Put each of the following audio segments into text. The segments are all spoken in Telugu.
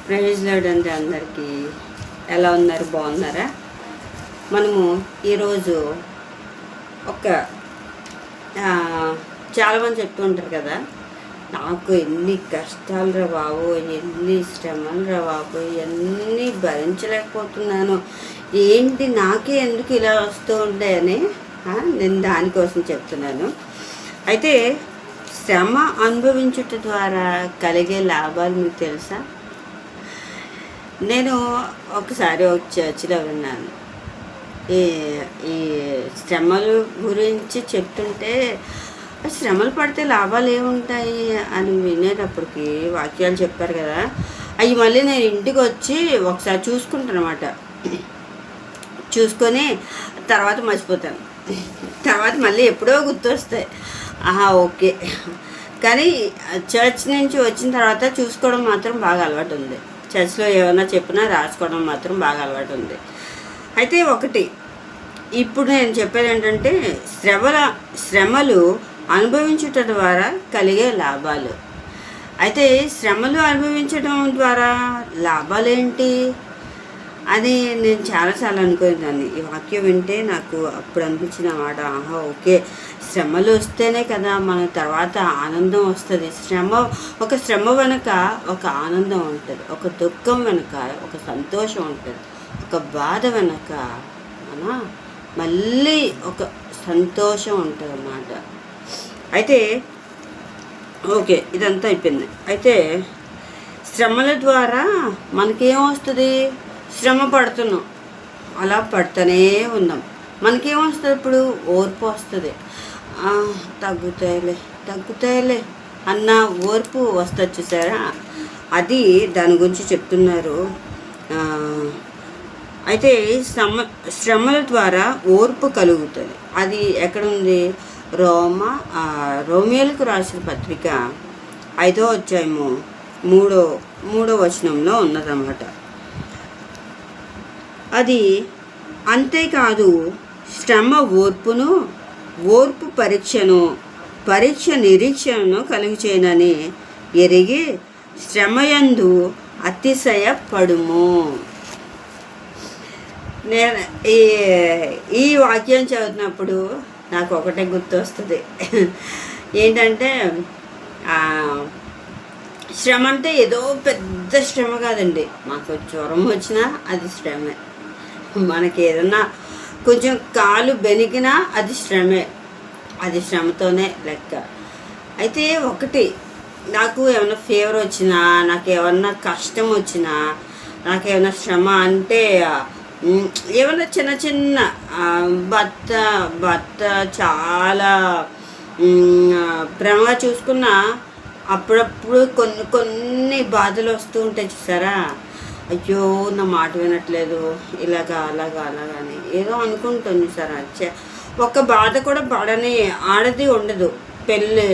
ప్రైజ్ లార్డ్ అండి అందరికీ. ఎలా ఉన్నారు? బాగున్నారా? మనము ఈరోజు ఒక చాలామంది చెప్తూ ఉంటారు కదా, నాకు ఎన్ని కష్టాలు రా బాబు, ఎన్ని శ్రమలు రా బాబు, ఎన్ని భరించలేకపోతున్నాను, ఏంటి నాకే ఎందుకు ఇలా వస్తూ ఉంటాయని నేను దానికోసం చెప్తున్నాను. అయితే శ్రమ అనుభవించుట ద్వారా కలిగే లాభాలు మీకు తెలుసా? నేను ఒకసారి ఒక చర్చిలో విన్నాను. ఈ ఈ శ్రమల గురించి చెప్తుంటే శ్రమలు పడితే లాభాలు ఏముంటాయి అని వినేటప్పటికి వాక్యాలు చెప్పారు కదా, అవి మళ్ళీ నేను ఇంటికి వచ్చి ఒకసారి చూసుకుంటాను అన్నమాట. చూసుకొని తర్వాత మర్చిపోతాను, తర్వాత మళ్ళీ ఎప్పుడో గుర్తొస్తాయి. ఓకే. కానీ చర్చ్ నుంచి వచ్చిన తర్వాత చూసుకోవడం మాత్రం బాగా అలవాటు ఉంది. చర్చ్లో ఏమైనా చెప్పినా రాసుకోవడం మాత్రం బాగా అలవాటు ఉంది. అయితే ఒకటి ఇప్పుడు నేను చెప్పేది ఏంటంటే, శ్రమలు అనుభవించుట ద్వారా కలిగే లాభాలు. అయితే శ్రమలు అనుభవించడం ద్వారా లాభాలు ఏంటి అని నేను చాలాసార్లు అనుకునేదాన్ని. ఈ వాక్యం వింటే నాకు అప్పుడు అనిపించిన మాట, ఓకే, శ్రమలు వస్తేనే కదా మన తర్వాత ఆనందం వస్తుంది. ఒక శ్రమ వెనుక ఒక ఆనందం ఉంటుంది, ఒక దుఃఖం వెనుక ఒక సంతోషం ఉంటుంది, ఒక బాధ వెనుక మళ్ళీ ఒక సంతోషం ఉంటుంది అన్నమాట. అయితే ఓకే, ఇదంతా అయిపోయింది. అయితే శ్రమల ద్వారా మనకేమొస్తుంది? శ్రమ పడుతున్నాం, అలా పడుతూనే ఉన్నాం, మనకేమొస్తుంది? ఇప్పుడు ఓర్పు వస్తుంది. తగ్గుతాయిలే అన్న ఓర్పు వస్తుంది చూసారా, అది దాని గురించి చెప్తున్నారు. అయితే శ్రమల ద్వారా ఓర్పు కలుగుతుంది. అది ఎక్కడుంది? రోమియోలకు రాసిన పత్రిక 5వ అధ్యాయము 3వ వచనంలో ఉన్నదన్నమాట. అది అంతేకాదు, శ్రమ ఓర్పును, ఓర్పు పరీక్ష నిరీక్షణను కలుగు చేయనని ఎరిగి శ్రమయందు అతిశయపడుము. నేను ఈ వాక్యం చదువుతున్నప్పుడు నాకు ఒకటే గుర్తు వస్తుంది. ఏంటంటే శ్రమ అంటే ఏదో పెద్ద శ్రమ కాదండి. మాకు జ్వరం వచ్చినా అది శ్రమే, మనకి ఏదన్నా కొంచెం కాలు బెనికినా అది శ్రమే, అది శ్రమతోనే లెక్క. అయితే ఒకటి, నాకు ఏమైనా ఫీవర్ వచ్చినా, నాకు ఏమన్నా కష్టం వచ్చినా, నాకు ఏమైనా శ్రమ అంటే ఏమన్నా చిన్న భర్త చాలా ప్రేమగా చూసుకున్నా అప్పుడప్పుడు కొన్ని బాధలు వస్తూ ఉంటాయి చూసారా. అయ్యో నా మాట వినట్లేదు, అలాగా అని ఏదో అనుకుంటుంది సార్. ఒక బాధ కూడా పడని ఆడది ఉండదు పెళ్ళి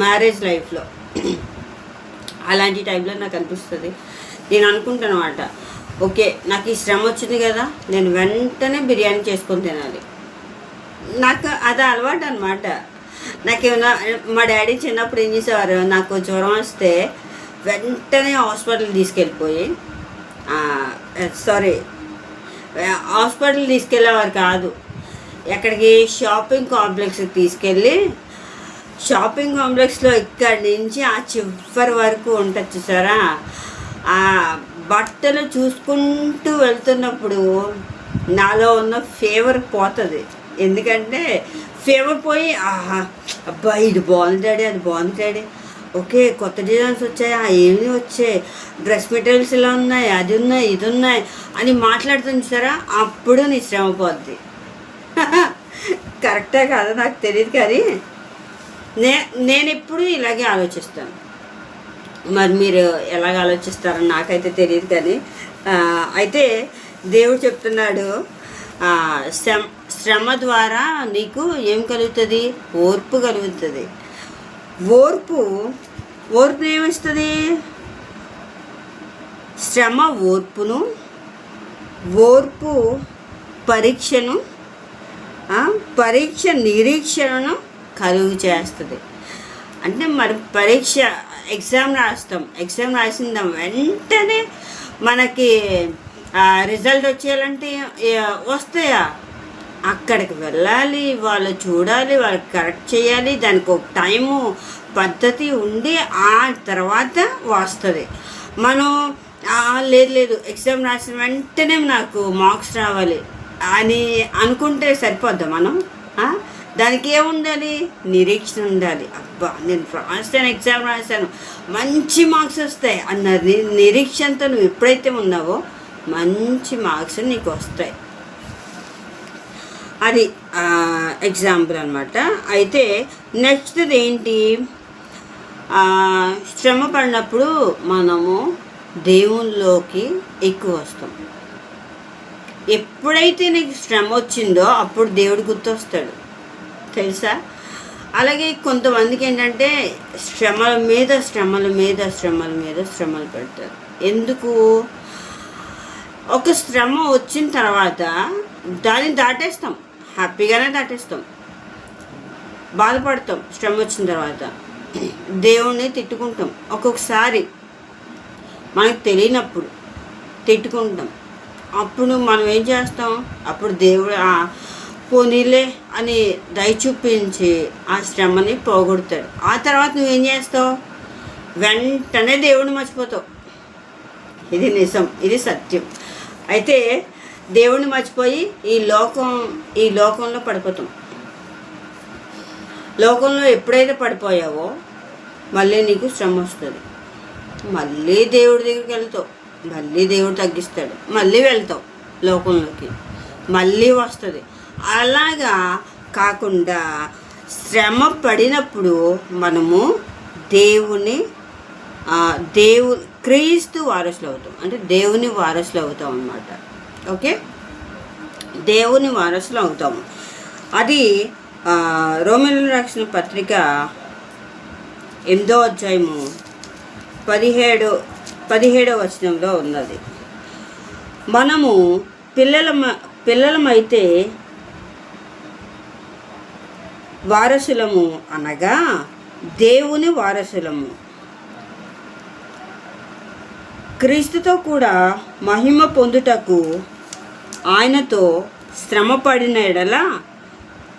మ్యారేజ్ లైఫ్లో. అలాంటి టైంలో నాకు అనిపిస్తుంది, నేను అనుకుంటాను అన్నమాట, ఓకే నాకు ఈ శ్రమ వచ్చింది కదా, నేను వెంటనే బిర్యానీ చేసుకొని తినాలి. నాకు అది అలవాటు అనమాట. నాకేమన్నా మా డాడీ చిన్నప్పుడు ఏం చేసేవారు, నాకు జ్వరం వస్తే వెంటనే హాస్పిటల్ తీసుకెళ్ళేవారు కాదు, ఎక్కడికి షాపింగ్ కాంప్లెక్స్కి తీసుకెళ్ళి, షాపింగ్ కాంప్లెక్స్లో ఇక్కడి నుంచి ఆ చివరి వరకు ఉంటుంది చూసారా, ఆ బట్టలు చూసుకుంటూ వెళ్తున్నప్పుడు నాలో ఉన్న ఫీవర్ పోతుంది. ఎందుకంటే ఫీవర్ పోయి అబ్బా ఇది బాగుంది డాడీ, అది బాగుంది డాడీ, ఓకే కొత్త డిజైన్స్ వచ్చాయి, ఏమి వచ్చాయి, డ్రెస్ మెటీరియల్స్ ఇలా ఉన్నాయి, అది ఉన్నాయి, ఇది ఉన్నాయి అని మాట్లాడుతుంది సరే, అప్పుడు నీ శ్రమ పోద్ది. కరెక్టే కాదు నాకు తెలియదు, కానీ నేను ఎప్పుడు ఇలాగే ఆలోచిస్తాను. మరి మీరు ఎలాగ ఆలోచిస్తారో నాకైతే తెలియదు, కానీ అయితే దేవుడు చెప్తున్నాడు, శ్రమ ద్వారా నీకు ఏం కలుగుతుంది? ఓర్పు కలుగుతుంది. ఓర్పు ఏమిస్తుంది? శ్రమ ఓర్పును, ఓర్పు పరీక్ష నిరీక్షణను కలుగు చేస్తుంది. అంటే మరి పరీక్ష ఎగ్జామ్ రాస్తాం. ఎగ్జామ్ రాసిన వెంటనే మనకి రిజల్ట్ వచ్చేయాలంటే వస్తాయా? అక్కడికి వెళ్ళాలి, వాళ్ళు చూడాలి, వాళ్ళకి కరెక్ట్ చేయాలి, దానికి ఒక టైము పద్ధతి ఉండి ఆ తర్వాత వస్తుంది. మనం లేదు ఎగ్జామ్ రాసిన వెంటనే నాకు మార్క్స్ రావాలి అని అనుకుంటే సరిపోద్దా మనం? దానికి ఏముండాలి? నిరీక్షణ ఉండాలి. అబ్బా నేను రాస్తాను, ఎగ్జామ్ రాశాను, మంచి మార్క్స్ వస్తాయి అన్న నిరీక్షణతో నువ్వు ఎప్పుడైతే ఉన్నావో మంచి మార్క్స్ నీకు వస్తాయి. అది ఎగ్జాంపుల్ అనమాట. అయితే నెక్స్ట్ది ఏంటి? శ్రమ పడినప్పుడు మనము దేవునిలోకి ఎక్కువ వస్తాం. ఎప్పుడైతే నీకు శ్రమ వచ్చిందో అప్పుడు దేవుడు గుర్తొస్తాడు, తెలుసా? అలాగే కొంతమందికి ఏంటంటే శ్రమల మీద శ్రమలు పెడతారు. ఎందుకు? ఒక శ్రమ వచ్చిన తర్వాత దాన్ని దాటేస్తాం, హ్యాపీగానే దాటేస్తాం. బాధపడతాం శ్రమ వచ్చిన తర్వాత, దేవుణ్ణి తిట్టుకుంటాం. ఒక్కొక్కసారి మనకు తెలియనప్పుడు తిట్టుకుంటాం. అప్పుడు మనం ఏం చేస్తాం? అప్పుడు దేవుడు పోనీలే అని దయ చూపించి ఆ శ్రమని పోగొడతాడు. ఆ తర్వాత నువ్వేం చేస్తావు? వెంటనే దేవుడిని మర్చిపోతావు. ఇది నిజం, ఇది సత్యం. అయితే దేవుడిని మర్చిపోయి ఈ లోకంలో పడిపోతాం. లోకంలో ఎప్పుడైతే పడిపోయావో మళ్ళీ నీకు శ్రమ వస్తుంది. మళ్ళీ దేవుడి దగ్గరికి వెళ్తావు, మళ్ళీ దేవుడు తగ్గిస్తాడు, మళ్ళీ వెళ్తావు లోకంలోకి, మళ్ళీ వస్తుంది. అలాగా కాకుండా శ్రమ పడినప్పుడు మనము క్రీస్తు వారసులు అవుతాం. అంటే దేవుని వారసులు అవుతాం అన్నమాట. ఓకే, దేవుని వారసులు అవుతాము. అది రోమీయులకు రాసిన పత్రిక 8వ అధ్యాయము 17వ వచనంలో ఉన్నది. మనము పిల్లలమైతే వారసులము, అనగా దేవుని వారసులము, క్రీస్తుతో కూడా మహిమ పొందుటకు ఆయనతో శ్రమ పడిన ఎడల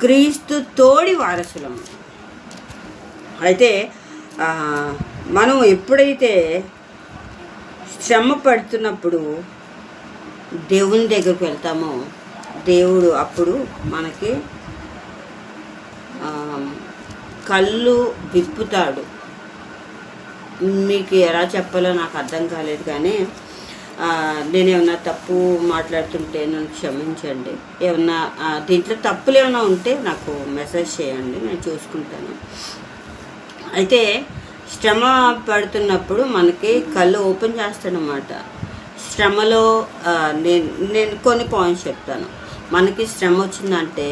క్రీస్తు తోడి వారసులము. అయితే మనం ఎప్పుడైతే శ్రమ పడుతున్నప్పుడు దేవుని దగ్గరికి వెళ్తామో దేవుడు అప్పుడు మనకి కళ్ళు విప్పుతాడు. మీకు ఎలా చెప్పాలో నాకు అర్థం కాలేదు, కానీ నేనేమన్నా తప్పు మాట్లాడుతుంటే నన్ను క్షమించండి. ఏమన్నా దీంట్లో తప్పులు ఏమైనా ఉంటే నాకు మెసేజ్ చేయండి, నేను చూసుకుంటాను. అయితే శ్రమ పడుతున్నప్పుడు మనకి కళ్ళు ఓపెన్ చేస్తాడనమాట. శ్రమలో నేను కొన్ని పాయింట్స్ చెప్తాను. మనకి శ్రమ వచ్చిందంటే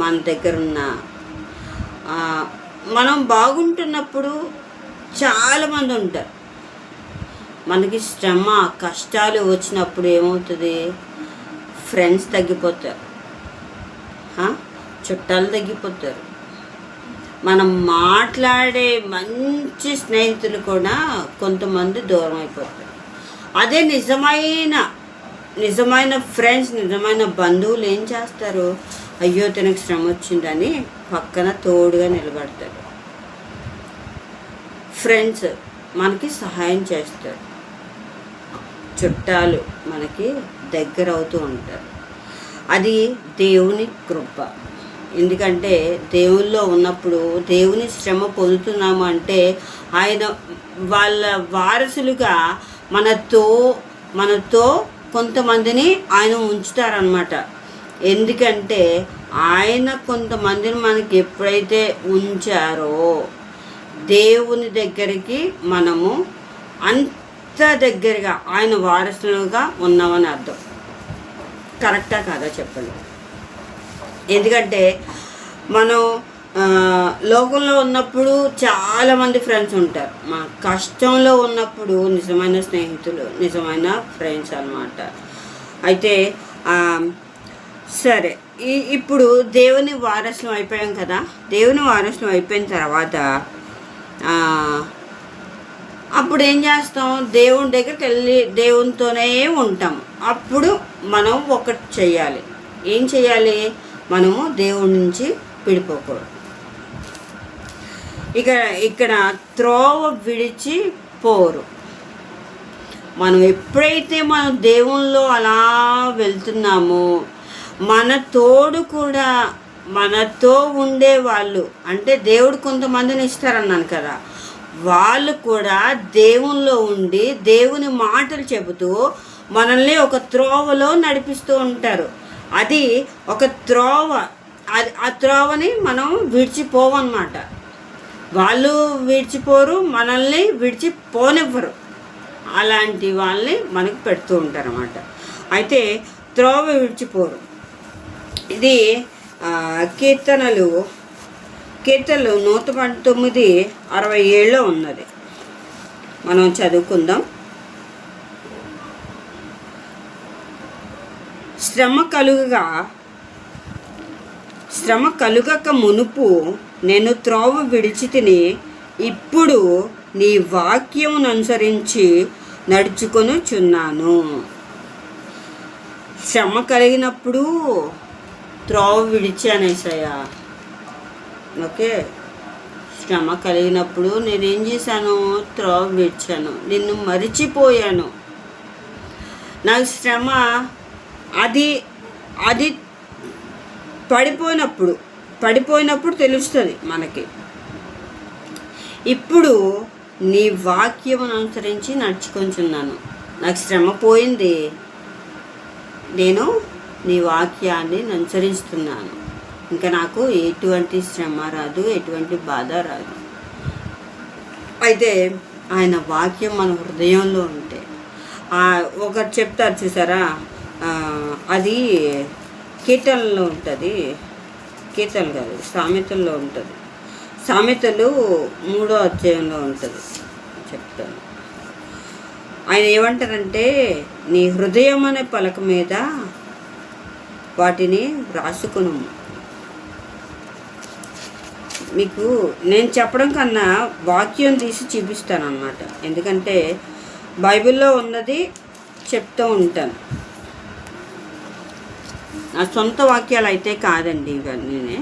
మన దగ్గర ఉన్న మనం బాగుంటున్నప్పుడు చాలామంది ఉంటారు. మనకి శ్రమ కష్టాలు వచ్చినప్పుడు ఏమవుతుంది? ఫ్రెండ్స్ తగ్గిపోతారు, చుట్టాలు తగ్గిపోతారు, మనం మాట్లాడే మంచి స్నేహితులు కూడా కొంతమంది దూరం అయిపోతారు. అదే నిజమైన ఫ్రెండ్స్, నిజమైన బంధువులు ఏం చేస్తారు? అయ్యో తనకు శ్రమ వచ్చిందని పక్కన తోడుగా నిలబడతారు. ఫ్రెండ్స్ మనకి సహాయం చేస్తారు, చుట్టాలు మనకి దగ్గర అవుతూ ఉంటారు. అది దేవుని కృప. ఎందుకంటే దేవుల్లో ఉన్నప్పుడు దేవుని శ్రమ పొందుతున్నాము అంటే ఆయన వాళ్ళ వారసులుగా మనతో కొంతమందిని ఆయన ఉంచుతారనమాట. ఎందుకంటే ఆయన కొంతమందిని మనకి ఎప్పుడైతే ఉంచారో దేవుని దగ్గరికి మనము అంత దగ్గరగా ఆయన వారసులుగా ఉన్నామని అర్థం. కరెక్టా కాదా చెప్పండి? ఎందుకంటే మనం లోకంలో ఉన్నప్పుడు చాలామంది ఫ్రెండ్స్ ఉంటారు, మా కష్టంలో ఉన్నప్పుడు నిజమైన స్నేహితులు, నిజమైన ఫ్రెండ్స్ అన్నమాట. అయితే సరే, ఇప్పుడు దేవుని వారసులం అయిపోయాం కదా. దేవుని వారసులం అయిపోయిన తర్వాత అప్పుడు ఏం చేస్తాం, దేవుని దగ్గరికి వెళ్ళి దేవునితోనే ఉంటాం. అప్పుడు మనం ఒకటి చెయ్యాలి. ఏం చెయ్యాలి? మనము దేవుడి నుంచి విడిపోకూడదు. ఇక్కడ త్రోవ విడిచి పోరు. మనం ఎప్పుడైతే మనం దేవునిలో అలా వెళ్తున్నామో, మన తోడు కూడా మనతో ఉండే వాళ్ళు, అంటే దేవుడు కొంతమందిని ఇస్తారన్నాను కదా, వాళ్ళు కూడా దేవునిలో ఉండి దేవుని మాటలు చెబుతూ మనల్ని ఒక త్రోవలో నడిపిస్తూ ఉంటారు. అది ఒక త్రోవ. ఆ త్రోవని మనం విడిచిపోవన్నమాట. వాళ్ళు విడిచిపోరు, మనల్ని విడిచిపోనివ్వరు. అలాంటి వాళ్ళని మనకు పెడుతూ ఉంటారు అన్నమాట. అయితే త్రోవ విడిచిపోరు. ఇది కీర్తనలు 119:67 ఉన్నది. మనం చదువుకుందాం. శ్రమ కలుగక మునుపు నేను త్రోవ విడిచి తిని, ఇప్పుడు నీ వాక్యమును అనుసరించి నడుచుకొనుచున్నాను. శ్రమ కలిగినప్పుడు త్రోవ విడిచాను యేసయ్యా. ఓకే, శ్రమ కలిగినప్పుడు నేనేం చేశాను? త్రోవ విడిచాను, నిన్ను మరిచిపోయాను. నాకు శ్రమ అది పడిపోయినప్పుడు తెలుస్తుంది మనకి. ఇప్పుడు నీ వాక్యమును అనుసరించి నడుచుకొంచున్నాను. నాకు శ్రమ పోయింది, నేను నీ వాక్యాన్ని అనుసరిస్తున్నాను. ఇంకా నాకు ఎటువంటి శ్రమ రాదు, ఎటువంటి బాధ రాదు. అయితే ఆయన వాక్యం మన హృదయంలో ఉంటే, ఒకటి చెప్తారు చూసారా, అది కీర్తనలో ఉంటుంది. కీర్తన కాదు, సామెతల్లో ఉంటుంది. సామెతలు 3వ అధ్యాయంలో ఉంటుంది. చెప్తాను. ఆయన ఏమంటారంటే, నీ హృదయం అనే పలక మీద వాటిని రాసుకును. మీకు నేను చెప్పడం కన్నా వాక్యం తీసి చూపిస్తాను అన్నమాట. ఎందుకంటే బైబిల్లో ఉన్నది చెప్తూ ఉంటాను. నా సొంత వాక్యాలు అయితే కాదండి ఇవన్నీ.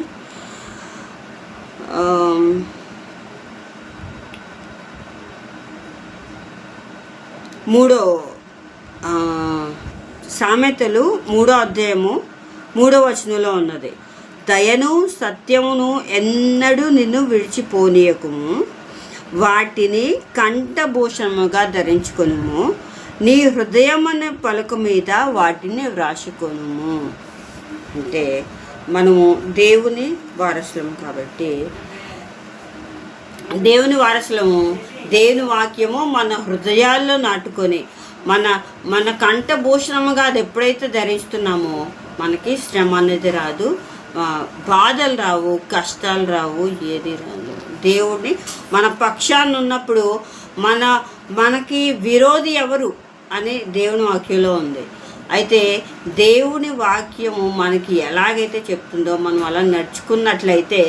సామెతలు 3వ అధ్యాయము 3వ వచనంలో ఉన్నది. దయను సత్యమును ఎన్నడూ నిన్ను విడిచిపోనీయకుము, వాటిని కంఠభూషణముగా ధరించుకొనుము, నీ హృదయం అనే పలుకు మీద వాటిని వ్రాసుకొనుము. అంటే మనము దేవుని వారసులము కాబట్టి, దేవుని వారసులము, దేవుని వాక్యము మన హృదయాల్లో నాటుకొని మన కంఠభూషణముగా అది ఎప్పుడైతే ధరిస్తున్నామో మనకి శ్రమ అనేది రాదు, బాధలు రావు, కష్టాలు రావు, ఏది రాదు. దేవుడిని మన పక్షాన్ని ఉన్నప్పుడు మనకి విరోధి ఎవరు అని దేవుని వాక్యంలో ఉంది. అయితే దేవుని వాక్యము మనకి ఎలాగైతే చెప్తుందో మనం అలా నడుచుకున్నట్లయితే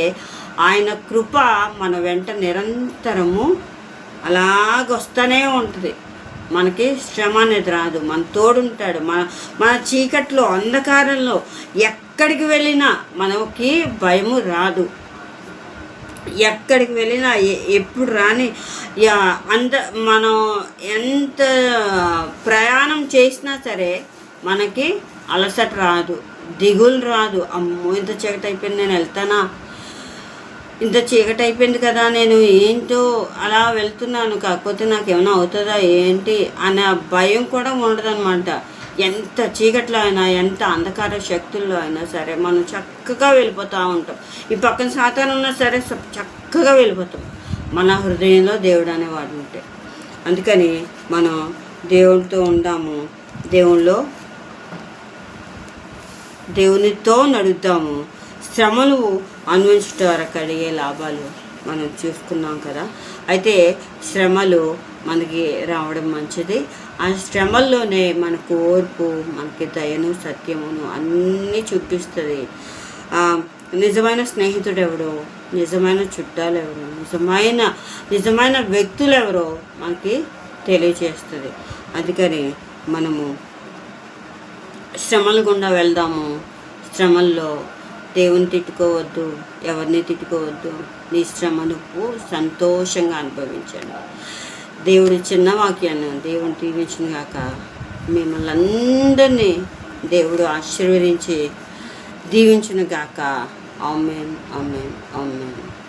ఆయన కృప మన వెంట నిరంతరము అలాగొస్తూనే ఉంటుంది. మనకి శ్రమ అనేది రాదు, మన తోడుంటాడు. మన చీకట్లో అంధకారంలో ఎక్కడికి వెళ్ళినా మనకి భయము రాదు. ఎక్కడికి వెళ్ళినా ఎప్పుడు రాని మనం ఎంత ప్రయాణం చేసినా సరే మనకి అలసట రాదు, దిగులు రాదు. అమ్మో ఇంత చీకటి అయిపోయింది, నేను వెళ్తానా, ఇంత చీకటి అయిపోయింది కదా, నేను ఏంటో అలా వెళ్తున్నాను, కాకపోతే నాకు ఏమైనా అవుతుందా ఏంటి అనే భయం కూడా ఉండదన్నమాట. ఎంత చీకట్లో అయినా, ఎంత అంధకార శక్తుల్లో అయినా సరే మనం చక్కగా వెళ్ళిపోతూ ఉంటాం. ఈ పక్కన సాతాను ఉన్నా సరే చక్కగా వెళ్ళిపోతాం, మన హృదయంలో దేవుడు అనేవాడు ఉంటే. అందుకని మనం దేవునితో ఉందాము, దేవునితో నడుద్దాము. శ్రమలు అనుభవించడం ద్వారా కలిగే లాభాలు మనం చూసుకున్నాం కదా. అయితే శ్రమలు మనకి రావడం మంచిది. ఆ శ్రమల్లోనే మనకు ఓర్పు, మనకి దయను, సత్యమును అన్నీ చూపిస్తుంది. నిజమైన స్నేహితుడు ఎవరో, నిజమైన చుట్టాలు ఎవరో, నిజమైన వ్యక్తులు ఎవరో మనకి తెలియచేస్తుంది. అందుకని మనము శ్రమల గుండా వెళ్దాము. శ్రమల్లో దేవుని తిట్టుకోవద్దు, ఎవరిని తిట్టుకోవద్దు. నీ శ్రమ నువ్వు సంతోషంగా అనుభవించండి. దేవుడి చిన్న వాక్యాన్ని దేవుని దీవించిన గాక. మిమ్మల్ని అందరినీ దేవుడు ఆశీర్వదించి దీవించును గాక. ఆమేన్, ఆమేన్, ఆమేన్.